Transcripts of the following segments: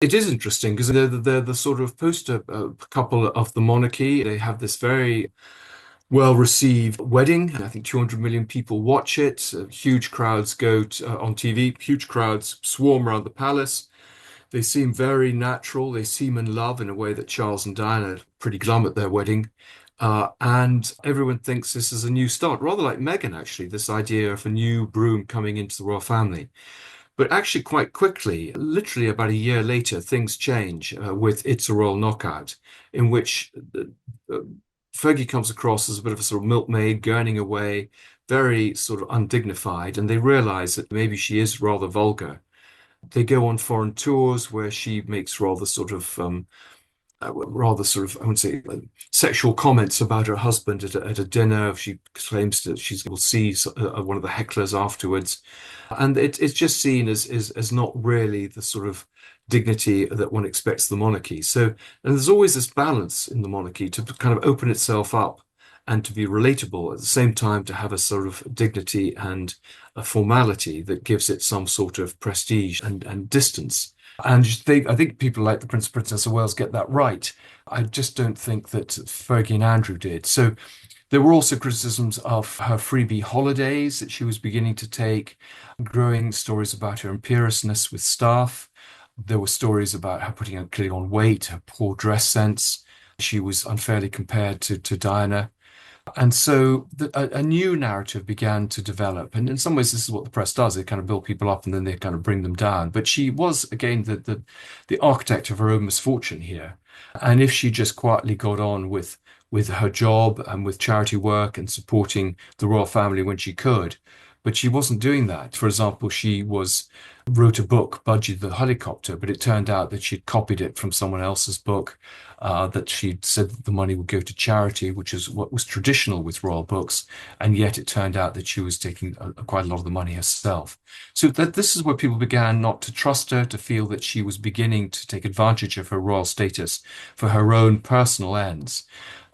It is interesting because they're the sort of poster couple of the monarchy. They have this very well-received wedding. I think 200 million people watch it. Huge crowds go on TV. Huge crowds swarm around the palace. They seem very natural. They seem in love in a way that Charles and Diana are pretty glum at their wedding. And everyone thinks this is a new start, rather like Meghan, actually, this idea of a new broom coming into the royal family. But actually, quite quickly, literally about a year later, things change with It's a Royal Knockout, in which uh, Fergie comes across as a bit of a sort of milkmaid, gurning away, very sort of undignified, and they realize that maybe she is rather vulgar. They go on foreign tours where she makes rather sort of, I wouldn't say sexual comments about her husband at a dinner. She claims that she will see one of the hecklers afterwards. And it's just seen as not really the sort of dignity that one expects the monarchy. So, and there's always this balance in the monarchy to kind of open itself up and to be relatable at the same time to have a sort of dignity and a formality that gives it some sort of prestige and distance. And I think people like the Prince and Princess of Wales get that right. I just don't think that Fergie and Andrew did. So there were also criticisms of her freebie holidays that she was beginning to take, growing stories about her imperiousness with staff. There were stories about her putting clearly on weight, her poor dress sense. She was unfairly compared to Diana. And so a new narrative began to develop. And in some ways, this is what the press does. They kind of build people up and then they kind of bring them down. But she was, again, the architect of her own misfortune here. And if she just quietly got on with her job and with charity work and supporting the royal family when she could, but she wasn't doing that. For example, she wrote a book, Budgie the Helicopter, but it turned out that she'd copied it from someone else's book, that she'd said that the money would go to charity, which is what was traditional with royal books. And yet it turned out that she was taking quite a lot of the money herself. So that this is where people began not to trust her, to feel that she was beginning to take advantage of her royal status for her own personal ends.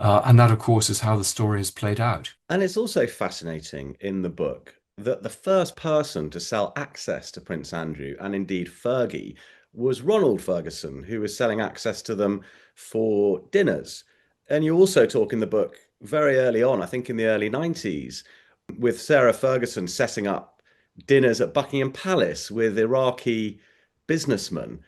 And that, of course, is how the story has played out. And it's also fascinating in the book that the first person to sell access to Prince Andrew, and indeed Fergie, was Ronald Ferguson, who was selling access to them for dinners. And you also talk in the book very early on, I think in the early 90s, with Sarah Ferguson setting up dinners at Buckingham Palace with Iraqi businessmen.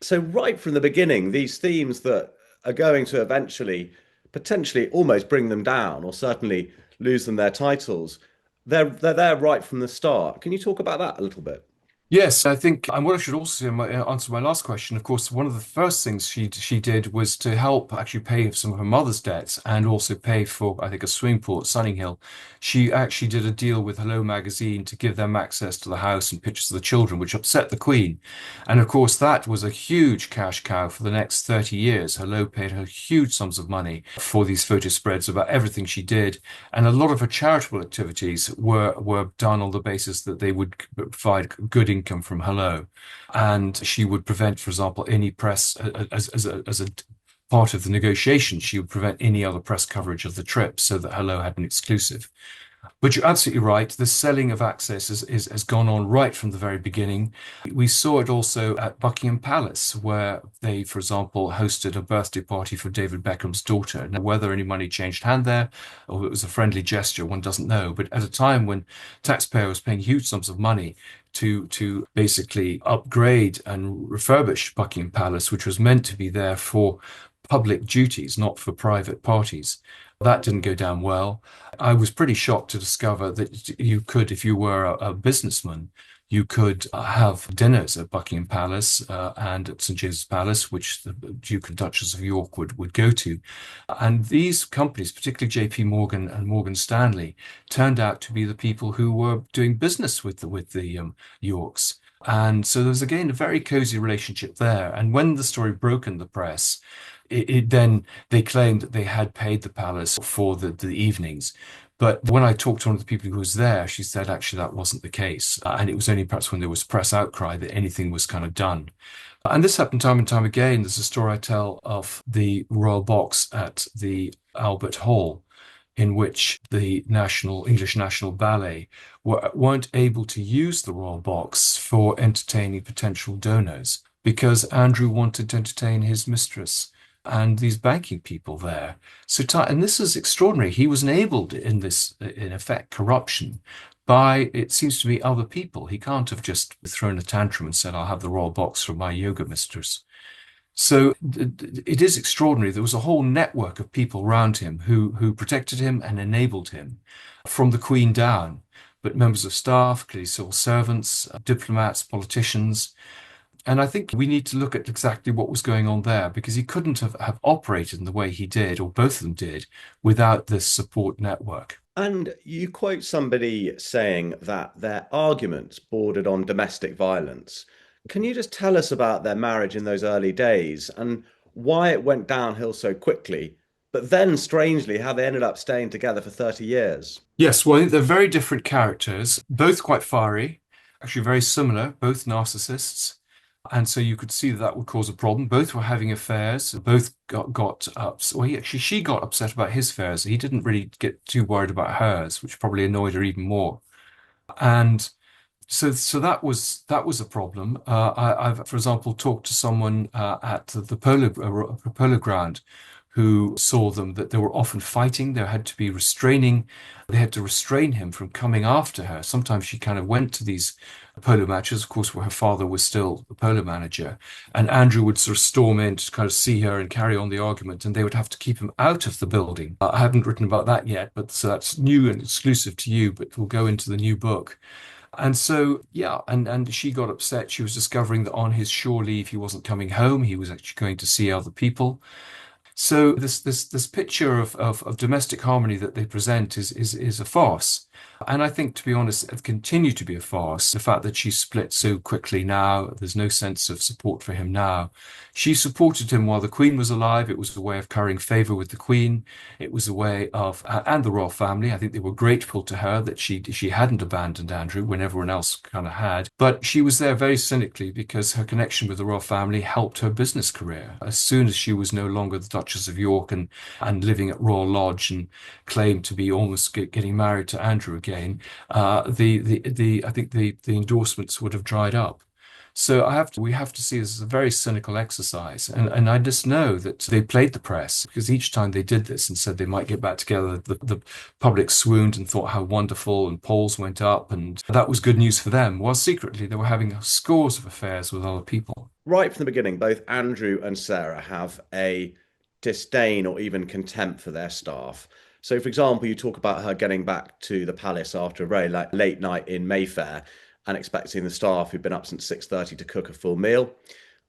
So, right from the beginning, these themes that are going to eventually potentially almost bring them down or certainly lose them their titles, they're there right from the start. Can you talk about that a little bit? Yes, I think, and what I should also say in answer my last question, of course, one of the first things she did was to help actually pay for some of her mother's debts and also pay for, I think, a swimming pool at Sunninghill. She actually did a deal with Hello magazine to give them access to the house and pictures of the children, which upset the Queen. And of course, that was a huge cash cow for the next 30 years. Hello paid her huge sums of money for these photo spreads about everything she did. And a lot of her charitable activities were done on the basis that they would provide good income from Hello, and she would prevent, for example, any press as a part of the negotiation. She would prevent any other press coverage of the trip so that Hello had an exclusive. But you're absolutely right. The selling of access has gone on right from the very beginning. We saw it also at Buckingham Palace, where they, for example, hosted a birthday party for David Beckham's daughter. Now, whether any money changed hand there or it was a friendly gesture, one doesn't know. But at a time when taxpayer was paying huge sums of money to basically upgrade and refurbish Buckingham Palace, which was meant to be there for public duties, not for private parties. That didn't go down well. I was pretty shocked to discover that you could, if you were a businessman, you could have dinners at Buckingham Palace and at St. James's Palace, which the Duke and Duchess of York would go to. And these companies, particularly JP Morgan and Morgan Stanley, turned out to be the people who were doing business with the Yorks. And so there was again a very cozy relationship there. And when the story broke in the press, then they claimed that they had paid the palace for the evenings. But when I talked to one of the people who was there, she said actually that wasn't the case. And it was only perhaps when there was press outcry that anything was kind of done. And this happened time and time again. There's a story I tell of the royal box at the Albert Hall, in which the English National Ballet weren't able to use the royal box for entertaining potential donors because Andrew wanted to entertain his mistress and these banking people there. And this is extraordinary. He was enabled in this, in effect, corruption by, it seems to be, other people. He can't have just thrown a tantrum and said, I'll have the royal box from my yoga mistress. So it is extraordinary. There was a whole network of people around him who protected him and enabled him from the Queen down, but members of staff, clearly civil servants, diplomats, politicians. And I think we need to look at exactly what was going on there because he couldn't have operated in the way he did, or both of them did, without this support network. And you quote somebody saying that their arguments bordered on domestic violence. Can you just tell us about their marriage in those early days and why it went downhill so quickly, but then strangely how they ended up staying together for 30 years? Yes, well, I think they're very different characters, both quite fiery, actually very similar, both narcissists. And so you could see that that would cause a problem. Both were having affairs. Both got well, she got upset about his affairs. He didn't really get too worried about hers, which probably annoyed her even more. And so that was a problem. I've, for example, talked to someone at the polo ground who saw them that they were often fighting. There had to be restraining. They had to restrain him from coming after her. Sometimes she kind of went to these polo matches, of course, where her father was still the polo manager, and Andrew would sort of storm in to kind of see her and carry on the argument, and they would have to keep him out of the building. I haven't written about that yet, but so that's new and exclusive to you, but we'll go into the new book. And so, yeah, and she got upset. She was discovering that on his shore leave, he wasn't coming home. He was actually going to see other people. So this picture of domestic harmony that they present is a farce. And I think, to be honest, it continued to be a farce. The fact that she split so quickly now, there's no sense of support for him now. She supported him while the Queen was alive. It was a way of currying favor with the Queen. It was a way of, and the royal family. I think they were grateful to her that she hadn't abandoned Andrew when everyone else kind of had. But she was there very cynically because her connection with the royal family helped her business career. As soon as she was no longer the Duchess of York and living at Royal Lodge and claimed to be almost getting married to Andrew again, the I think the endorsements would have dried up. So we have to see this as a very cynical exercise. And I just know that they played the press because each time they did this and said they might get back together, the public swooned and thought how wonderful, and polls went up, and that was good news for them, while secretly they were having scores of affairs with other people. Right from the beginning, both Andrew and Sarah have a disdain or even contempt for their staff. So, for example, you talk about her getting back to the palace after a very late night in Mayfair and expecting the staff who'd been up since 6:30 to cook a full meal.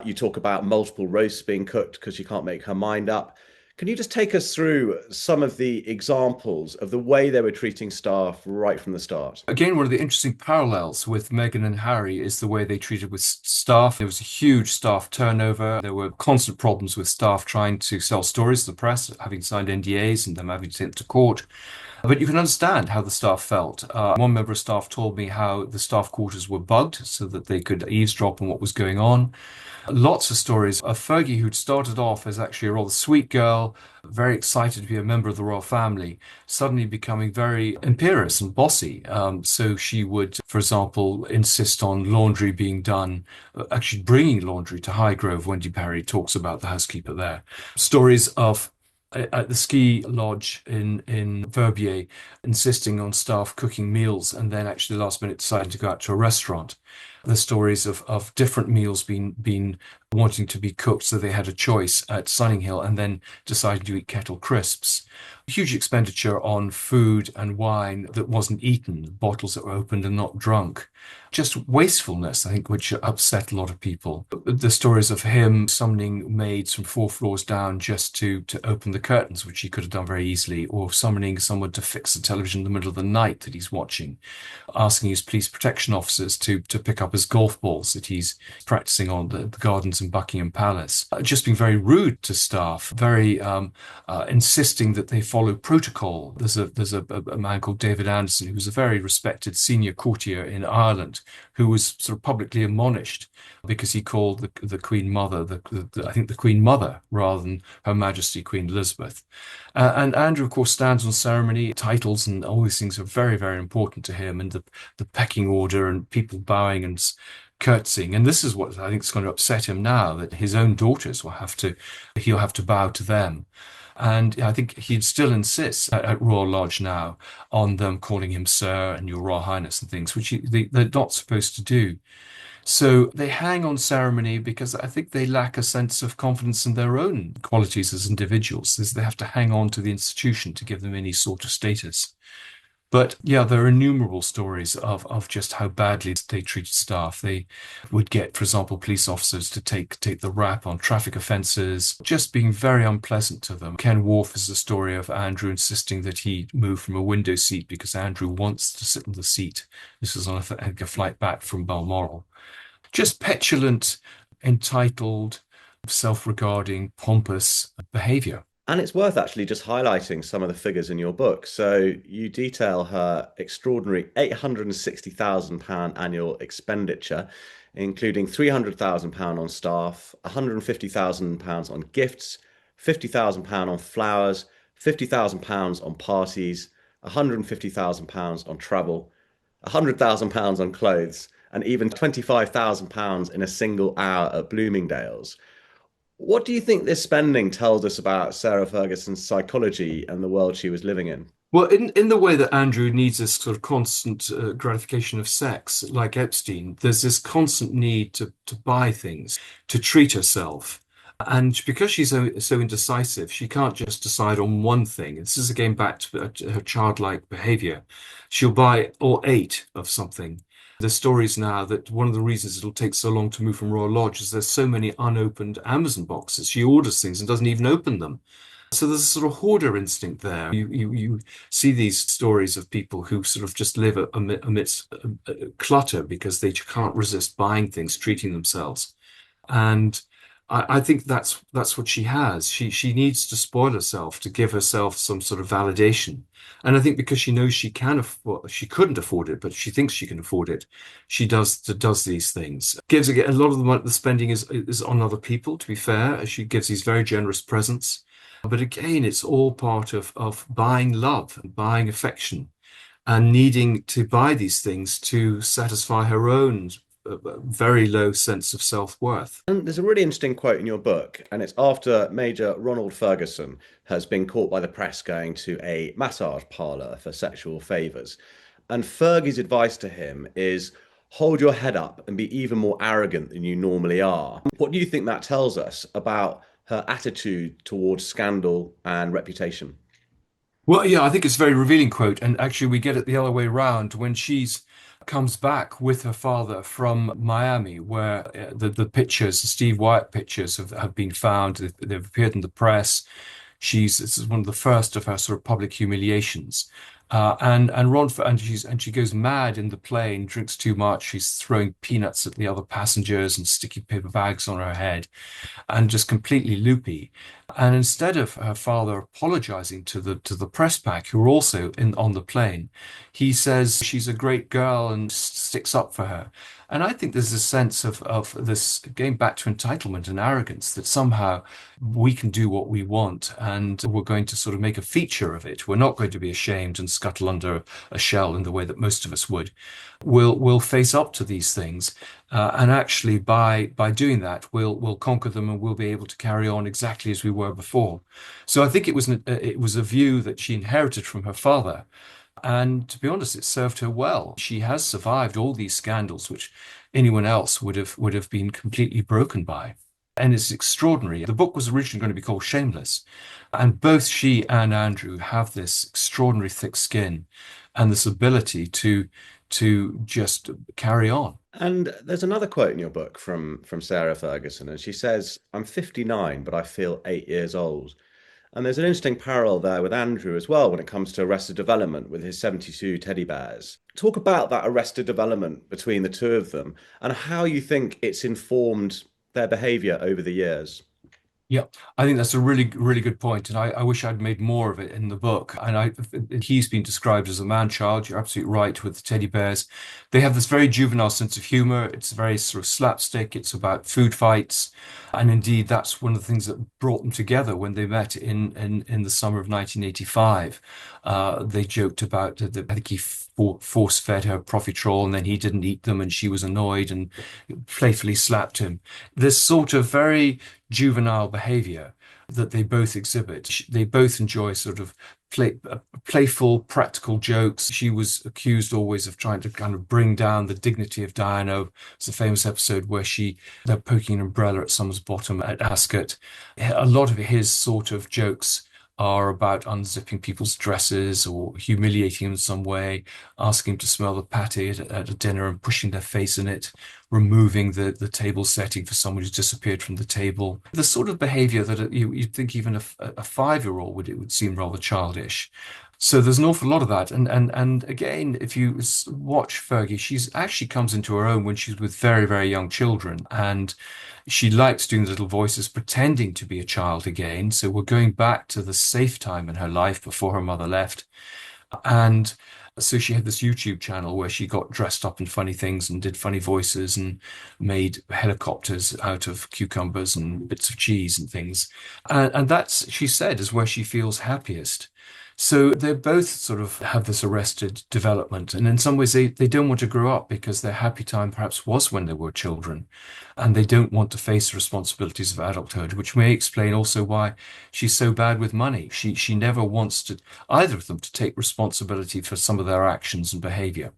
You talk about multiple roasts being cooked because she can't make her mind up. Can you just take us through some of the examples of the way they were treating staff right from the start? Again, one of the interesting parallels with Meghan and Harry is the way they treated with staff. There was a huge staff turnover. There were constant problems with staff trying to sell stories to the press, having signed NDAs and them having to take to court. But you can understand how the staff felt. One member of staff told me how the staff quarters were bugged so that they could eavesdrop on what was going on. Lots of stories of Fergie, who'd started off as actually a rather sweet girl, very excited to be a member of the royal family, suddenly becoming very imperious and bossy. So she would, for example, insist on laundry being done, actually bringing laundry to Highgrove. Wendy Parry talks about the housekeeper there. Stories of at the ski lodge in Verbier, insisting on staff cooking meals and then actually last minute deciding to go out to a restaurant. The stories of different meals being wanting to be cooked so they had a choice at Sunninghill and then deciding to eat kettle crisps. Huge expenditure on food and wine that wasn't eaten, bottles that were opened and not drunk. Just wastefulness, I think, which upset a lot of people. The stories of him summoning maids from 4 floors down just to open the curtains, which he could have done very easily, or summoning someone to fix the television in the middle of the night that he's watching, asking his police protection officers to pick up his golf balls that he's practicing on the gardens in Buckingham Palace. Just being very rude to staff, very insisting that they follow protocol. There's a man called David Anderson, who was a very respected senior courtier in Ireland, who was sort of publicly admonished because he called the Queen Mother, I think the Queen Mother, rather than Her Majesty Queen Elizabeth. And Andrew, of course, stands on ceremony. Titles and all these things are very, very important to him, and the pecking order and people bowing and curtsying. And this is what I think is going to upset him now, that his own daughters he'll have to bow to them. And I think he'd still insist at Royal Lodge now on them calling him Sir and Your Royal Highness and things, which they're not supposed to do. So they hang on ceremony because I think they lack a sense of confidence in their own qualities as individuals. They have to hang on to the institution to give them any sort of status. But yeah, there are innumerable stories of just how badly they treated staff. They would get, for example, police officers to take the rap on traffic offences, just being very unpleasant to them. Ken Wharf is the story of Andrew insisting that he move from a window seat because Andrew wants to sit in the seat. This was on a flight back from Balmoral. Just petulant, entitled, self-regarding, pompous behaviour. And it's worth actually just highlighting some of the figures in your book. So you detail her extraordinary £860,000 annual expenditure, including £300,000 on staff, £150,000 on gifts, £50,000 on flowers, £50,000 on parties, £150,000 on travel, £100,000 on clothes, and even £25,000 in a single hour at Bloomingdale's. What do you think this spending tells us about Sarah Ferguson's psychology and the world she was living in? Well, in the way that Andrew needs this sort of constant gratification of sex, like Epstein, there's this constant need to buy things, to treat herself. And because she's so indecisive, she can't just decide on one thing. This is again back to her childlike behavior. She'll buy all eight of something. There's stories now that one of the reasons it'll take so long to move from Royal Lodge is there's so many unopened Amazon boxes. She orders things and doesn't even open them. So there's a sort of hoarder instinct there. You see these stories of people who sort of just live amidst clutter because they can't resist buying things, treating themselves. And I think that's what she has. She needs to spoil herself to give herself some sort of validation. And I think because she knows she couldn't afford it, but she thinks she can afford it, she does these things. Gives again a lot of the spending is on other people, to be fair. She gives these very generous presents. But again, it's all part of buying love, buying affection, and needing to buy these things to satisfy her own very low sense of self-worth. And there's a really interesting quote in your book, and it's after Major Ronald Ferguson has been caught by the press going to a massage parlour for sexual favours. And Fergie's advice to him is hold your head up and be even more arrogant than you normally are. What do you think that tells us about her attitude towards scandal and reputation? Well, yeah, I think it's a very revealing quote. And actually, we get it the other way around when she's comes back with her father from Miami, where the pictures, the Steve Wyatt pictures have been found. They've appeared in the press. This is one of the first of her sort of public humiliations. She goes mad in the plane, drinks too much. She's throwing peanuts at the other passengers and sticky paper bags on her head, and just completely loopy. And instead of her father apologizing to the press pack, who are also on the plane, he says she's a great girl and sticks up for her. And I think there's a sense of this going back to entitlement and arrogance, that somehow we can do what we want and we're going to sort of make a feature of it. We're not going to be ashamed and scuttle under a shell in the way that most of us would. We'll face up to these things. And actually, by doing that, we'll conquer them, and we'll be able to carry on exactly as we were before. So I think it was a view that she inherited from her father, and to be honest, it served her well. She has survived all these scandals, which anyone else would have been completely broken by. And it's extraordinary. The book was originally going to be called Shameless, and both she and Andrew have this extraordinary thick skin and this ability to just carry on. And there's another quote in your book from Sarah Ferguson, and she says, "I'm 59, but I feel 8 years old." And there's an interesting parallel there with Andrew as well when it comes to Arrested Development with his 72 teddy bears. Talk about that Arrested Development between the two of them and how you think it's informed their behaviour over the years. Yeah, I think that's a really good point, and I wish I'd made more of it in the book. And he's been described as a man-child. You're absolutely right with the teddy bears. They have this very juvenile sense of humor. It's very sort of slapstick. It's about food fights, and indeed, that's one of the things that brought them together when they met in the summer of 1985. They joked about I think he force-fed her profiterole, and then he didn't eat them, and she was annoyed and playfully slapped him. This sort of very juvenile behavior that they both exhibit. They both enjoy sort of playful, practical jokes. She was accused always of trying to kind of bring down the dignity of Diana. It's a famous episode where they're poking an umbrella at someone's bottom at Ascot. A lot of his sort of jokes are about unzipping people's dresses or humiliating them in some way, asking them to smell the pâté at a dinner and pushing their face in it, removing the table setting for someone who's disappeared from the table. The sort of behavior that you'd think even a 5-year-old would seem rather childish. So there's an awful lot of that. And again, if you watch Fergie, she's actually comes into her own when she's with very young children. And she likes doing the little voices, pretending to be a child again. So we're going back to the safe time in her life before her mother left. And so she had this YouTube channel where she got dressed up in funny things and did funny voices and made helicopters out of cucumbers and bits of cheese and things. And that's, she said, is where she feels happiest. So they both sort of have this arrested development. And in some ways, they don't want to grow up because their happy time perhaps was when they were children. And they don't want to face the responsibilities of adulthood, which may explain also why she's so bad with money. She never wants to, either of them, to take responsibility for some of their actions and behavior.